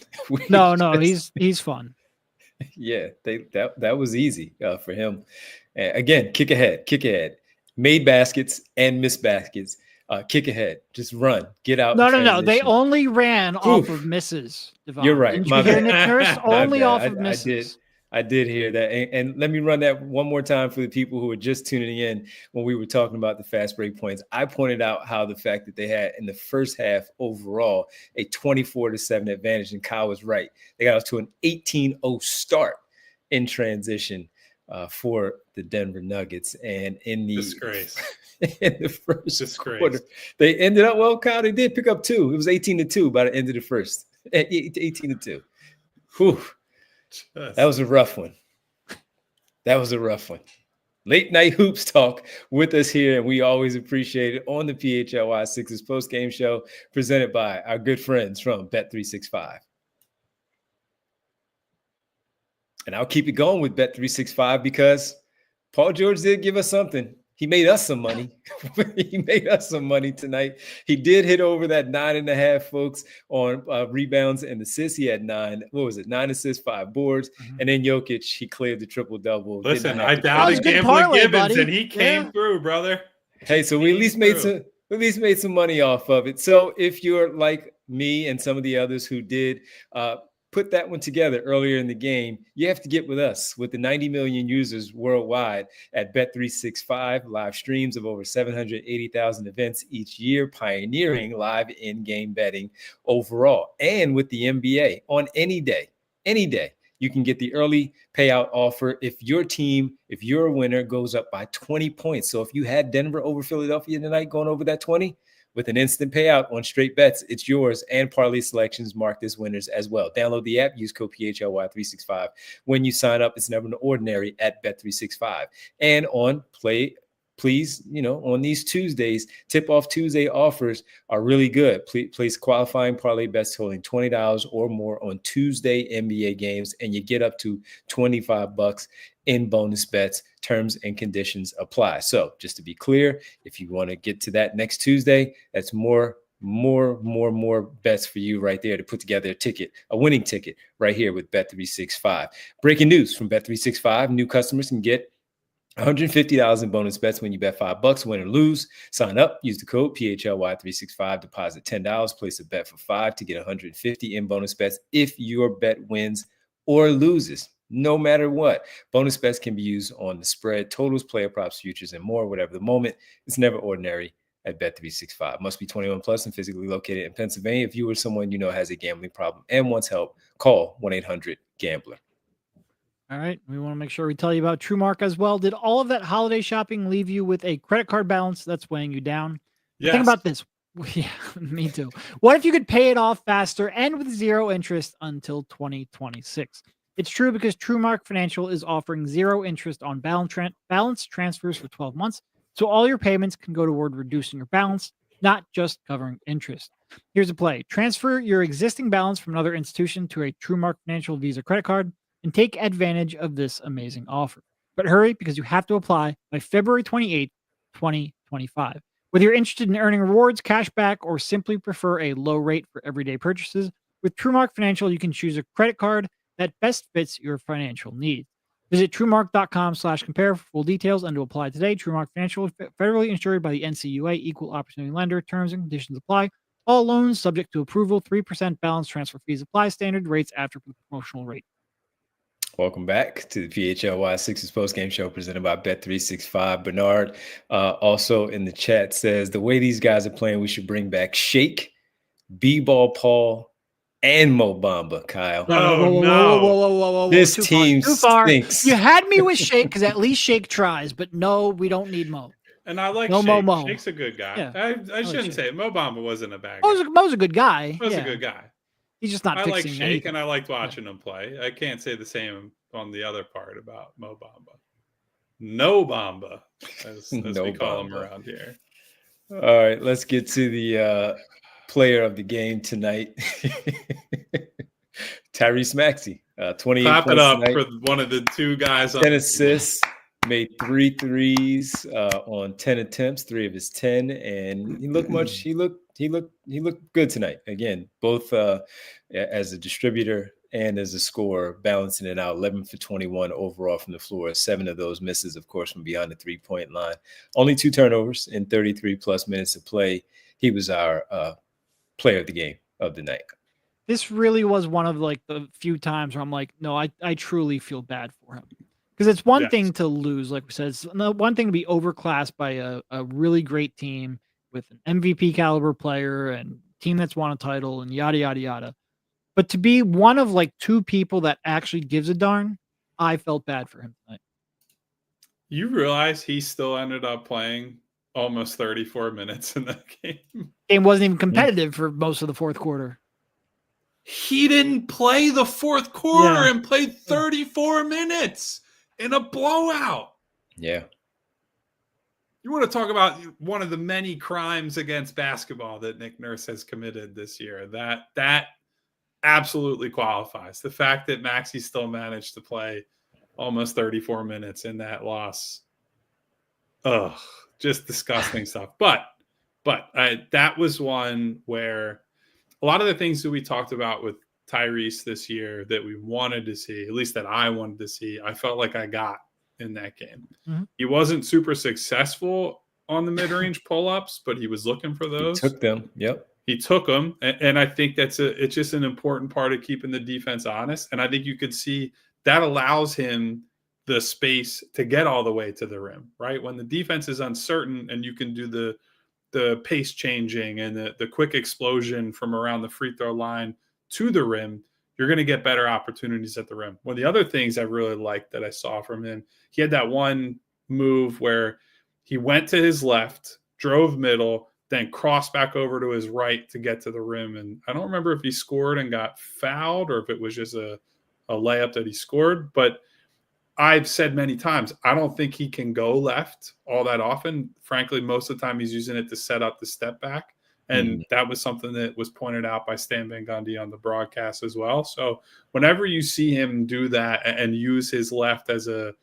No, he's fun. Yeah, that was easy for him. Again, kick ahead, made baskets and missed baskets. Kick ahead, just run, get out. No. They only ran off of misses. Devon. You're right. Didn't you hear Nick Nurse? Only off of misses. I did hear that. And let me run that one more time for the people who are just tuning in. When we were talking about the fast break points, I pointed out how the fact that they had in the first half overall a 24-7 advantage, and Kyle was right. They got off to an 18-0 start in transition for the Denver Nuggets. And in the disgrace. In the first quarter, they ended up, well, Kyle, they did pick up 2. It was 18-2 by the end of the first. 18-2. Whew. That was a rough one. Late night hoops talk with us here, and we always appreciate it on the PHLY Sixers postgame show presented by our good friends from Bet365. And I'll keep it going with Bet365 because Paul George did give us something. He made us some money. He made us some money tonight. He did hit over that 9.5, folks, on rebounds and assists. He had 9 assists, 5 boards. And then Jokic, he cleared the triple-double. Listen, I doubted Gambling Gibbons, and he came through, brother. Hey, so we at least made some money off of it. So if you're like me and some of the others who did put that one together earlier in the game, you have to get with us with the 90 million users worldwide at Bet365, live streams of over 780,000 events each year, pioneering live in-game betting overall. And with the NBA on any day, you can get the early payout offer if your team, if you're a winner, goes up by 20 points. So if you had Denver over Philadelphia tonight going over that 20, with an instant payout on straight bets, it's yours, and parlay selections marked as winners as well. Download the app, use code PHLY365 when you sign up. It's never an ordinary at Bet365. And on please, on these Tuesdays, Tip-Off Tuesday offers are really good. Please place qualifying parlay bets totaling $20 or more on Tuesday NBA games, and you get up to $25 in bonus bets. Terms and conditions apply. So just to be clear, if you want to get to that next Tuesday, that's more bets for you right there to put together a winning ticket right here with Bet365. Breaking news from Bet365, new customers can get $150 in bonus bets when you bet $5, win or lose. Sign up, use the code PHLY365, deposit $10, place a bet for $5 to get $150 in bonus bets if your bet wins or loses. No matter what, bonus bets can be used on the spread, totals, player props, futures, and more, whatever the moment. It's never ordinary at Bet365. Must be 21 plus and physically located in Pennsylvania. If you or someone you know has a gambling problem and wants help, call 1-800-GAMBLER. All right. We want to make sure we tell you about TrueMark as well. Did all of that holiday shopping leave you with a credit card balance that's weighing you down? Yes. Think about this. Yeah, me too. What if you could pay it off faster and with 0 interest until 2026? It's true because TrueMark Financial is offering 0 interest on balance transfers for 12 months. So all your payments can go toward reducing your balance, not just covering interest. Here's a play. Transfer your existing balance from another institution to a TrueMark Financial Visa credit card and take advantage of this amazing offer. But hurry, because you have to apply by February 28th, 2025. Whether you're interested in earning rewards, cash back, or simply prefer a low rate for everyday purchases, with TrueMark Financial, you can choose a credit card that best fits your financial needs. Visit TrueMark.com/compare for full details and to apply today. TrueMark Financial, federally insured by the NCUA, equal opportunity lender. Terms and conditions apply. All loans subject to approval. 3% balance transfer fees apply. Standard rates after promotional rate. Welcome back to the PHLY Sixers postgame show presented by Bet365. Bernard also in the chat says, the way these guys are playing, we should bring back Shake, B-Ball Paul, and Mo Bamba, Kyle. Oh, no. Whoa. This too team far. stinks. You had me with Shake because at least Shake tries, but no, we don't need Mo. And I like no Shake. Mo. Shake's a good guy. Yeah, I shouldn't say it. Mo Bamba wasn't a bad guy. Mo's a good guy. Mo's a good guy. He's just not I fixing like Shake, anything. and I liked watching him play. I can't say the same on the other part about Mo Bamba. No Bamba, as No we call Bamba. him around here. All right, let's get to the player of the game tonight. Tyrese Maxey, 28 Clap it points up tonight, for one of the two guys on 10 the assists, made 3 threes on 10 attempts, 3 of his 10, and he looked good tonight. Again, both as a distributor and as a scorer, balancing it out. 11 for 21 overall from the floor. 7 of those misses, of course, from beyond the 3-point line. Only 2 turnovers in 33 plus minutes of play. He was our player of the game of the night. This really was one of like the few times where I'm like, no, I truly feel bad for him. Because it's one thing to lose, like we said, it's one thing to be overclassed by a really great team with an MVP caliber player and team that's won a title and yada, yada, yada. But to be one of like 2 people that actually gives a darn, I felt bad for him tonight. You realize he still ended up playing almost 34 minutes in that game. Game wasn't even competitive for most of the fourth quarter. He didn't play the fourth quarter and played 34 minutes in a blowout. Yeah. You want to talk about one of the many crimes against basketball that Nick Nurse has committed this year. That absolutely qualifies. The fact that Maxey still managed to play almost 34 minutes in that loss, just disgusting stuff. But that was one where a lot of the things that we talked about with Tyrese this year that we wanted to see, at least that I wanted to see, I felt like I got in that game. Mm-hmm. He wasn't super successful on the mid-range pull-ups, but he was looking for those. He took them. Yep. He took them. And I think it's just an important part of keeping the defense honest. And I think you could see that allows him the space to get all the way to the rim, right? When the defense is uncertain and you can do the pace changing and the quick explosion from around the free throw line to the rim, you're going to get better opportunities at the rim. One of the other things I really liked that I saw from him, he had that one move where he went to his left, drove middle, then crossed back over to his right to get to the rim. And I don't remember if he scored and got fouled or if it was just a layup that he scored. But I've said many times, I don't think he can go left all that often. Frankly, most of the time he's using it to set up the step back. And that was something that was pointed out by Stan Van Gundy on the broadcast as well. So whenever you see him do that and use his left as a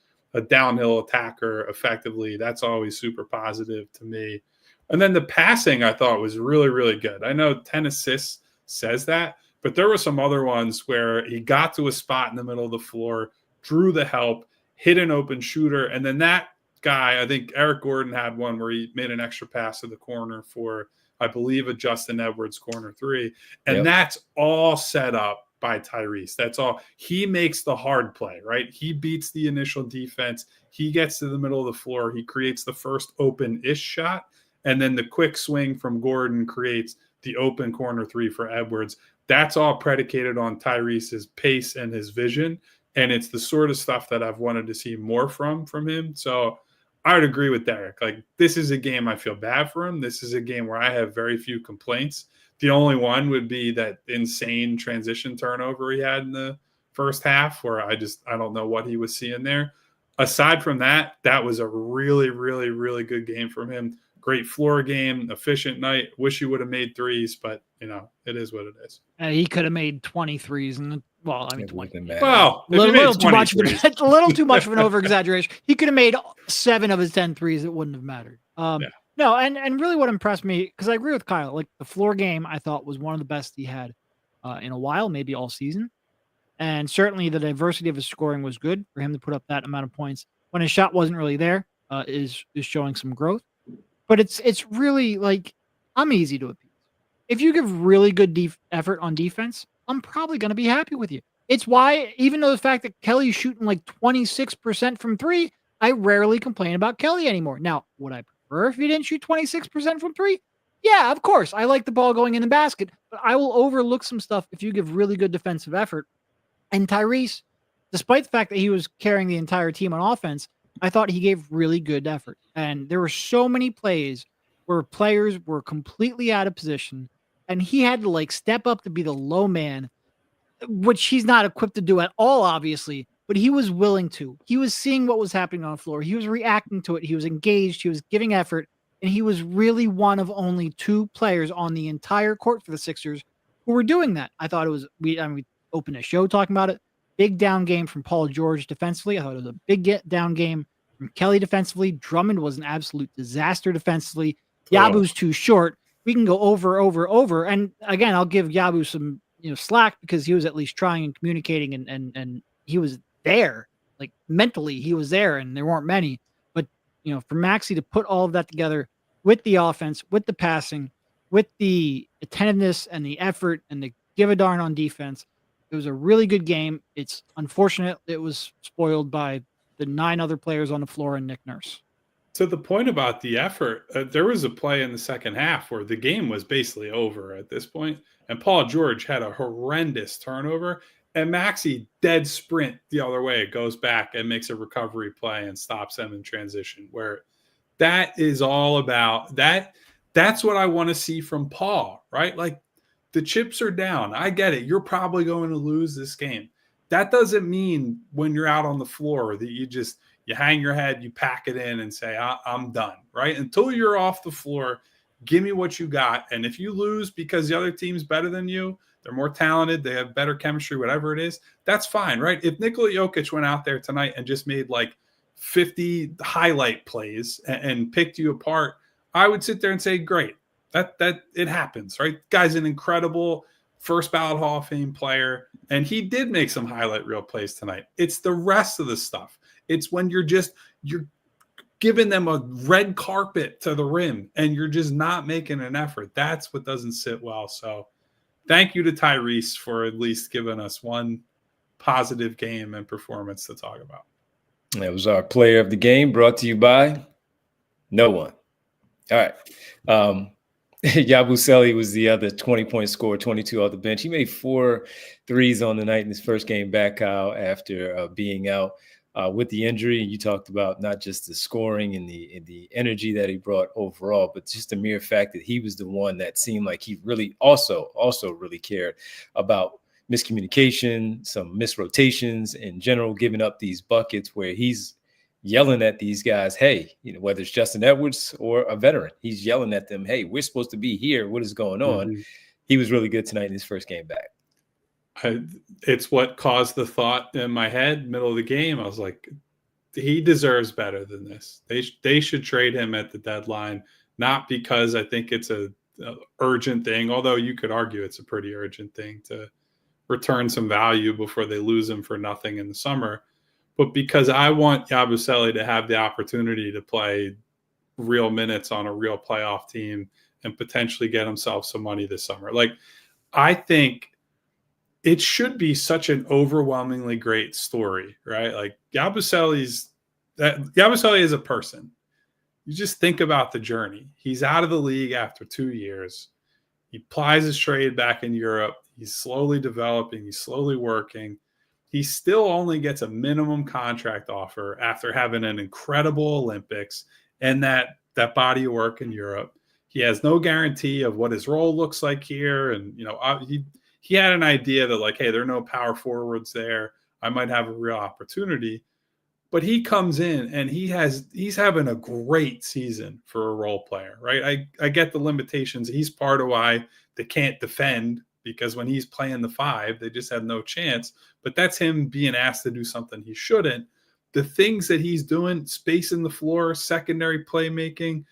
downhill attacker effectively, that's always super positive to me. And then the passing I thought was really, really good. I know 10 assists says that, but there were some other ones where he got to a spot in the middle of the floor, drew the help, hit an open shooter. And then that guy, I think Eric Gordon had one where he made an extra pass to the corner for, I believe, a Justin Edwards corner three. And that's all set up by Tyrese. That's all. He makes the hard play, right? He beats the initial defense. He gets to the middle of the floor. He creates the first open-ish shot. And then the quick swing from Gordon creates the open corner three for Edwards. That's all predicated on Tyrese's pace and his vision. And it's the sort of stuff that I've wanted to see more from him. So I would agree with Derek. Like, this is a game I feel bad for him. This is a game where I have very few complaints. The only one would be that insane transition turnover he had in the first half where I don't know what he was seeing there. Aside from that, that was a really, really, really good game from him. Great floor game, efficient night. Wish he would have made threes, but, it is what it is. He could have made 23s. And, 20. Well, a little too much of an over-exaggeration. He could have made 7 of his 10 threes. It wouldn't have mattered. No, and really what impressed me, because I agree with Kyle, like the floor game I thought was one of the best he had in a while, maybe all season. And certainly the diversity of his scoring was good for him to put up that amount of points. When his shot wasn't really there, is showing some growth. But it's really like, I'm easy to appease. If you give really good effort on defense, I'm probably going to be happy with you. It's why, even though the fact that Kelly's shooting like 26% from 3, I rarely complain about Kelly anymore. Now, would I prefer if he didn't shoot 26% from 3? Yeah, of course. I like the ball going in the basket, but I will overlook some stuff if you give really good defensive effort. And Tyrese, despite the fact that he was carrying the entire team on offense, I thought he gave really good effort. And there were so many plays where players were completely out of position and he had to like step up to be the low man, which he's not equipped to do at all, obviously, but he was willing to. He was seeing what was happening on the floor. He was reacting to it. He was engaged. He was giving effort. And he was really one of only 2 players on the entire court for the Sixers who were doing that. I thought it was, we opened a show talking about it. Big down game from Paul George defensively. I thought it was a big down game from Kelly defensively. Drummond was an absolute disaster defensively. Yabu's too short. We can go over. And again, I'll give Yabu some slack because he was at least trying and communicating and he was there. Like mentally, he was there and there weren't many. But for Maxey to put all of that together with the offense, with the passing, with the attentiveness and the effort and the give a darn on defense, it was a really good game. It's unfortunate it was spoiled by the 9 other players on the floor and Nick Nurse. To the point about the effort, there was a play in the second half where the game was basically over at this point, and Paul George had a horrendous turnover, and Maxey dead sprint the other way, goes back and makes a recovery play and stops them in transition, where that is all about that. That's what I want to see from Paul, right? Like, the chips are down. I get it. You're probably going to lose this game. That doesn't mean when you're out on the floor that you hang your head, you pack it in and say, I'm done, right? Until you're off the floor, give me what you got. And if you lose because the other team's better than you, They're more talented. They have better chemistry, whatever it is. That's fine, right? If Nikola Jokic went out there tonight and just made like 50 highlight plays and picked you apart, I would sit there and say, great. That it happens, right? Guy's an incredible first ballot Hall of Fame player, and he did make some highlight reel plays tonight. It's the rest of the stuff. It's when you're giving them a red carpet to the rim and you're just not making an effort. That's what doesn't sit well. So thank you to Tyrese for at least giving us one positive game and performance to talk about. That was our player of the game, brought to you by no one. All right. Yabusele was the other 20-point scorer, 22 off the bench. He made 4 threes on the night in his first game back, Kyle, after being out with the injury. And you talked about not just the scoring and the energy that he brought overall, but just the mere fact that he was the one that seemed like he really also really cared about miscommunication, some misrotations in general, giving up these buckets where he's yelling at these guys, hey, whether it's Justin Edwards or a veteran, he's yelling at them, hey, we're supposed to be here. What is going on? Mm-hmm. He was really good tonight in his first game back. It's what caused the thought in my head, middle of the game. I was like, he deserves better than this. They should trade him at the deadline, not because I think it's a urgent thing, although you could argue it's a pretty urgent thing to return some value before they lose him for nothing in the summer, but because I want Yabusele to have the opportunity to play real minutes on a real playoff team and potentially get himself some money this summer. Like, I think it should be such an overwhelmingly great story, right? Like Yabusele is a person. You just think about the journey. He's out of the league after 2 years. He plies his trade back in Europe. He's slowly developing. He's slowly working. He still only gets a minimum contract offer after having an incredible Olympics and that body of work in Europe. He has no guarantee of what his role looks like here. And, he had an idea that like, hey, there are no power forwards there. I might have a real opportunity. But he comes in and he's having a great season for a role player, right? I get the limitations. He's part of why they can't defend, because when he's playing the 5, they just have no chance. But that's him being asked to do something he shouldn't. The things that he's doing, spacing the floor, secondary playmaking,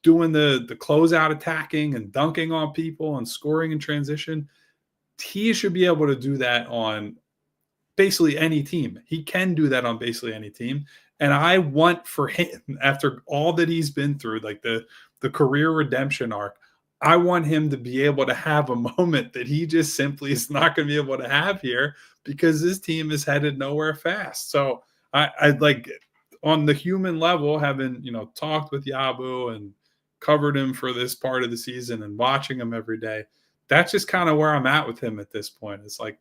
doing the closeout attacking and dunking on people and scoring in transition, he should be able to do that on basically any team. He can do that on basically any team. And I want for him, after all that he's been through, like the career redemption arc, I want him to be able to have a moment that he just simply is not going to be able to have here because this team is headed nowhere fast. So I like, on the human level, having, talked with Yabu and covered him for this part of the season and watching him every day, that's just kind of where I'm at with him at this point. It's like,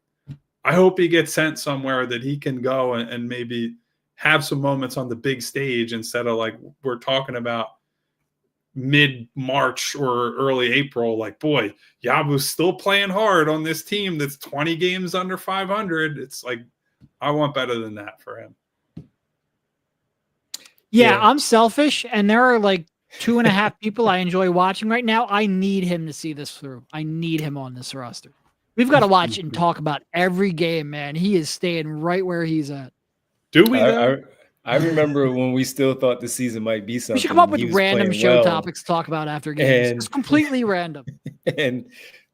I hope he gets sent somewhere that he can go and maybe have some moments on the big stage instead of like we're talking about mid-March or early April. Like, boy, Yabu's still playing hard on this team that's 20 games under 500. It's like, I want better than that for him. Yeah, I'm selfish, and there are like 2.5 people I enjoy watching right now. I need him to see this through. I need him on this roster. We've got to watch and talk about every game, man. He is staying right where he's at. Do we? I remember when we still thought the season might be something. We should come up with random show topics to talk about after games. It's completely random. And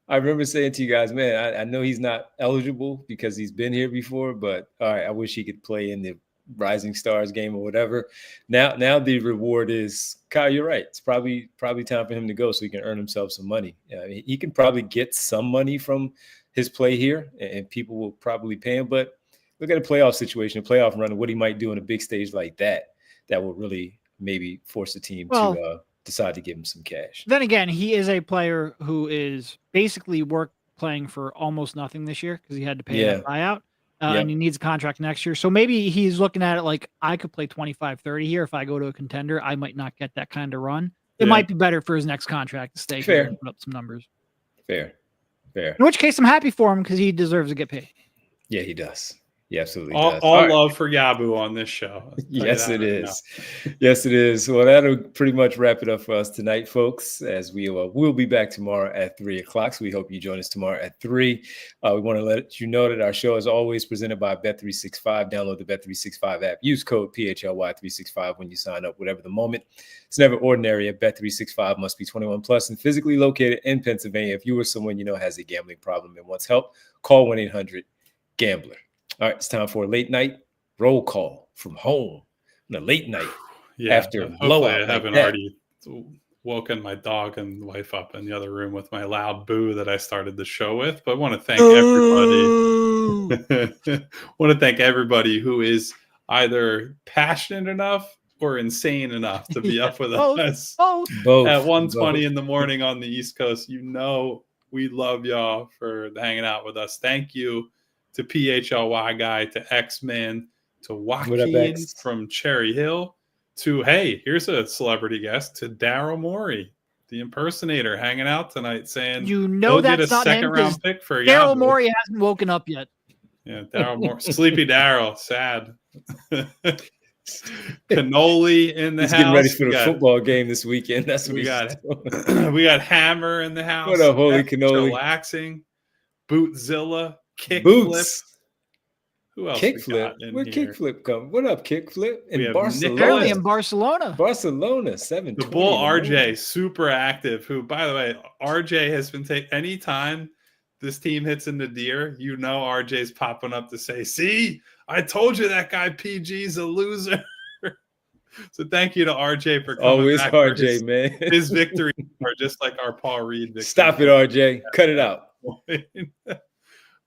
I remember saying to you guys, man, I know he's not eligible because he's been here before, but all right, I wish he could play in the Rising Stars game or whatever. Now the reward is, Kyle, you're right. It's probably time for him to go so he can earn himself some money. He can probably get some money from his play here, and people will probably pay him. But look at a playoff situation, a playoff run, and what he might do on a big stage like that will really maybe force the team to decide to give him some cash. Then again, he is a player who is basically playing for almost nothing this year because he had to pay that buyout. And he needs a contract next year. So maybe he's looking at it like, I could play 25, 30 here. If I go to a contender, I might not get that kind of run. It might be better for his next contract to stay here and put up some numbers. Fair. In which case, I'm happy for him because he deserves to get paid. Yeah, he does. He absolutely all, does. all love for Yabu on this show. Yes, it is. Yes, it is. Well, that'll pretty much wrap it up for us tonight, folks, as we'll be back tomorrow at 3 o'clock. So we hope you join us tomorrow at 3. We want to let you know that our show is always presented by Bet365. Download the Bet365 app. Use code PHLY365 when you sign up, whatever the moment. It's never ordinary. At Bet365 must be 21 plus and physically located in Pennsylvania. If you or someone you know has a gambling problem and wants help, call 1-800-GAMBLER. All right, it's time for a late night roll call from home. A late night after a blowout. I haven't already woken my dog and wife up in the other room with my loud boo that I started the show with. But I want to thank everybody. Want to thank everybody who is either passionate enough or insane enough to be up with us both. At 1:20 in the morning on the East Coast. You know we love y'all for hanging out with us. Thank you to PHLY Guy, to X-Man, to Joaquin from Cherry Hill, to, hey, here's a celebrity guest, to Daryl Morey, the impersonator, hanging out tonight saying, you know, that's get a not second-round pick for Daryl Yabu. Morey hasn't woken up yet. Yeah, Daryl Morey. Sleepy Daryl, sad. Cannoli in the house. He's getting ready for the football game this weekend. That's what we got. We got Hammer in the house. What up, holy cannoli? Relaxing. Bootzilla. Boots. Who else? Kickflip. Where Kickflip come? What up, Kickflip? In Barcelona. Apparently in Barcelona. Barcelona, 7:20. The Bull RJ, super active. Who, by the way, RJ has been taking anytime this team hits in the deer, you know RJ's popping up to say, "See, I told you that guy PG's a loser." So thank you to RJ for coming always back RJ, man. His victory are just like our Paul Reed victory. Stop it, RJ. Cut it out.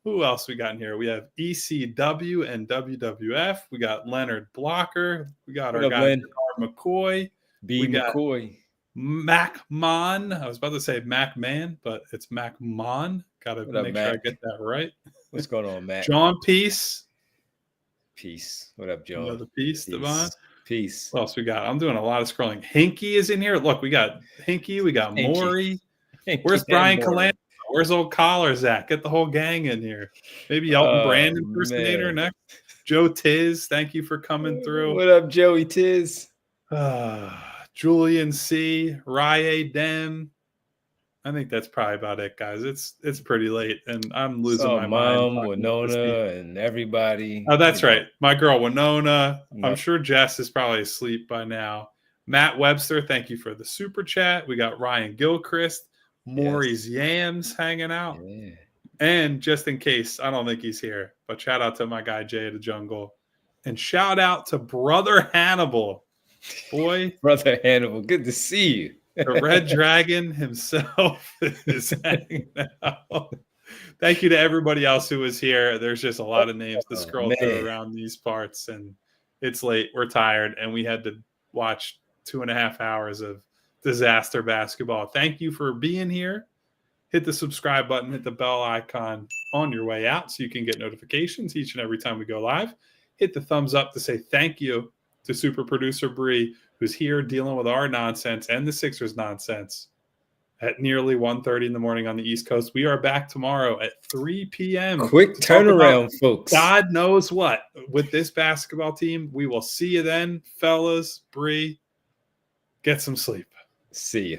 Who else we got in here? We have ECW and WWF. We got Leonard Blocker. We got our guy McCoy. B. McCoy. Mac Mon. I was about to say Mac Man, but it's Mac Mon. Got to make sure I get that right. What's going on, Mac? John Peace. Peace. What up, John? Another Peace, Devon. Peace. What else we got? I'm doing a lot of scrolling. Hinky is in here. Look, we got Hinky. We got Maury. Where's Brian Calan? Where's old Collars at? Get the whole gang in here. Maybe Elton Brand impersonator next. Joe Tiz, thank you for coming through. What up, Joey Tiz? Julian C. Rye Dem. I think that's probably about it, guys. It's pretty late, and I'm losing my mind. Winona, and everybody. Oh, that's right. My girl, Winona. No. I'm sure Jess is probably asleep by now. Matt Webster, thank you for the super chat. We got Ryan Gilchrist. Maury's Yams hanging out. Yeah. And just in case, I don't think he's here, but shout out to my guy Jay of the Jungle. And shout out to Brother Hannibal. Boy. Brother Hannibal, good to see you. The Red Dragon himself is hanging out. Thank you to everybody else who was here. There's just a lot of names to scroll through around these parts. And it's late. We're tired. And we had to watch 2.5 hours of disaster basketball. Thank you for being here. Hit the subscribe button, hit the bell icon on your way out so you can get notifications each and every time we go live. Hit the thumbs up to say thank you to super producer Bree, who's here dealing with our nonsense and the Sixers nonsense at nearly 1:30 in the morning on the East Coast. We are back tomorrow at 3 p.m. Quick turnaround, folks. God knows what with this basketball team. We will see you then, fellas. Bree, get some sleep. See ya.